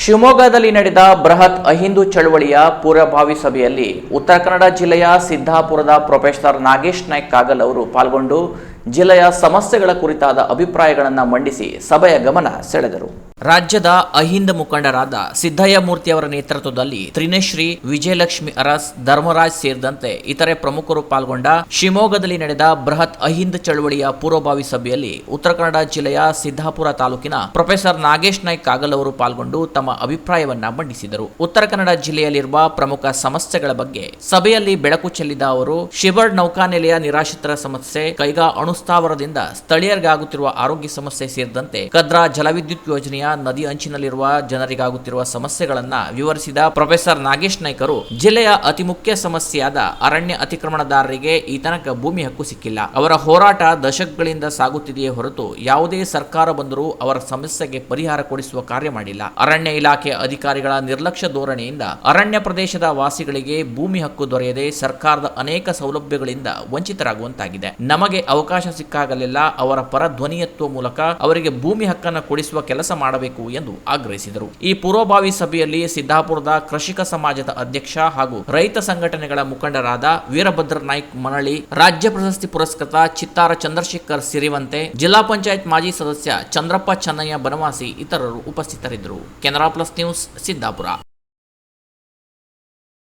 ಶಿವಮೊಗ್ಗದಲ್ಲಿ ನಡೆದ ಬೃಹತ್ ಅಹಿಂದು ಚಳವಳಿಯ ಪೂರ್ವಭಾವಿ ಸಭೆಯಲ್ಲಿ ಉತ್ತರ ಕನ್ನಡ ಜಿಲ್ಲೆಯ ಸಿದ್ದಾಪುರದ ಪ್ರೊಫೆಸರ್ ನಾಗೇಶ್ ನಾಯ್ಕ್ ಕಾಗಲ್ ಅವರು ಪಾಲ್ಗೊಂಡು ಜಿಲ್ಲೆಯ ಸಮಸ್ಯೆಗಳ ಕುರಿತಾದ ಅಭಿಪ್ರಾಯಗಳನ್ನು ಮಂಡಿಸಿ ಸಭೆಯ ಗಮನ ಸೆಳೆದರು. ರಾಜ್ಯದ ಅಹಿಂದ ಮುಖಂಡರಾದ ಸಿದ್ದಯ್ಯ ಮೂರ್ತಿಯವರ ನೇತೃತ್ವದಲ್ಲಿ ತ್ರಿನೇಶ್ರೀ, ವಿಜಯಲಕ್ಷ್ಮಿ ಅರಸ್, ಧರ್ಮರಾಜ್ ಸೇರಿದಂತೆ ಇತರೆ ಪ್ರಮುಖರು ಪಾಲ್ಗೊಂಡ ಶಿವಮೊಗ್ಗದಲ್ಲಿ ನಡೆದ ಬೃಹತ್ ಅಹಿಂದ ಚಳವಳಿಯ ಪೂರ್ವಭಾವಿ ಸಭೆಯಲ್ಲಿ ಉತ್ತರ ಕನ್ನಡ ಜಿಲ್ಲೆಯ ಸಿದ್ದಾಪುರ ತಾಲೂಕಿನ ಪ್ರೊಫೆಸರ್ ನಾಗೇಶ್ ನಾಯ್ಕ್ ಕಾಗಲ್ ಅವರು ಪಾಲ್ಗೊಂಡು ತಮ್ಮ ಅಭಿಪ್ರಾಯವನ್ನ ಮಂಡಿಸಿದರು. ಉತ್ತರ ಕನ್ನಡ ಜಿಲ್ಲೆಯಲ್ಲಿರುವ ಪ್ರಮುಖ ಸಮಸ್ಯೆಗಳ ಬಗ್ಗೆ ಸಭೆಯಲ್ಲಿ ಬೆಳಕು ಚೆಲ್ಲಿದ ಅವರು ಶಿಬರ್ಡ್ ನೌಕಾನೆಲೆಯ ನಿರಾಶ್ರಿತರ ಸಮಸ್ಯೆ, ಕೈಗಾ ಅಣುಸ್ಥಾವರದಿಂದ ಸ್ಥಳೀಯರಿಗಾಗುತ್ತಿರುವ ಆರೋಗ್ಯ ಸಮಸ್ಯೆ ಸೇರಿದಂತೆ ಕದ್ರಾ ಜಲವಿದ್ಯುತ್ ಯೋಜನೆಯ ನದಿ ಅಂಚಿನಲ್ಲಿರುವ ಜನರಿಗಾಗುತ್ತಿರುವ ಸಮಸ್ಯೆಗಳನ್ನ ವಿವರಿಸಿದ ಪ್ರೊಫೆಸರ್ ನಾಗೇಶ್ ನಾಯ್ಕ್ ಅವರು ಜಿಲ್ಲೆಯ ಅತಿ ಮುಖ್ಯ ಸಮಸ್ಯೆಯಾದ ಅರಣ್ಯ ಅತಿಕ್ರಮಣದಾರರಿಗೆ ಈ ತನಕ ಭೂಮಿ ಹಕ್ಕು ಸಿಕ್ಕಿಲ್ಲ. ಅವರ ಹೋರಾಟ ದಶಕಗಳಿಂದ ಸಾಗುತ್ತಿದೆಯೇ ಹೊರತು ಯಾವುದೇ ಸರ್ಕಾರ ಬಂದರೂ ಅವರ ಸಮಸ್ಯೆಗೆ ಪರಿಹಾರ ಕೊಡಿಸುವ ಕಾರ್ಯ ಮಾಡಿಲ್ಲ. ಅರಣ್ಯ ಇಲಾಖೆ ಅಧಿಕಾರಿಗಳ ನಿರ್ಲಕ್ಷ್ಯ ಧೋರಣೆಯಿಂದ ಅರಣ್ಯ ಪ್ರದೇಶದ ವಾಸಿಗಳಿಗೆ ಭೂಮಿ ಹಕ್ಕು ದೊರೆಯದೆ ಸರ್ಕಾರದ ಅನೇಕ ಸೌಲಭ್ಯಗಳಿಂದ ವಂಚಿತರಾಗುವಂತಾಗಿದೆ. ನಮಗೆ ಅವಕಾಶ ಸಿಕ್ಕಾಗಲೆಲ್ಲ ಅವರ ಪರ ಧ್ವನಿ ಎತ್ತುವ ಮೂಲಕ ಅವರಿಗೆ ಭೂಮಿ ಹಕ್ಕನ್ನು ಕೊಡಿಸುವ ಕೆಲಸ ಮಾಡಬೇಕು ಎಂದು ಆಗ್ರಹಿಸಿದರು. ಈ ಪೂರ್ವಭಾವಿ ಸಭೆಯಲ್ಲಿ ಸಿದ್ದಾಪುರದ ಕೃಷಿಕ ಸಮಾಜದ ಅಧ್ಯಕ್ಷ ಹಾಗೂ ರೈತ ಸಂಘಟನೆಗಳ ಮುಖಂಡರಾದ ವೀರಭದ್ರ ನಾಯ್ಕ್ ಮನಳಿ, ರಾಜ್ಯ ಪ್ರಶಸ್ತಿ ಪುರಸ್ಕೃತ ಚಿತ್ತಾರ ಚಂದ್ರಶೇಖರ್ ಸಿರಿವಂತೆ, ಜಿಲ್ಲಾ ಪಂಚಾಯತ್ ಮಾಜಿ ಸದಸ್ಯ ಚಂದ್ರಪ್ಪ ಚೆನ್ನಯ್ಯ ಬನವಾಸಿ ಇತರರು ಉಪಸ್ಥಿತರಿದ್ದರು. Canara plus news, Siddapura.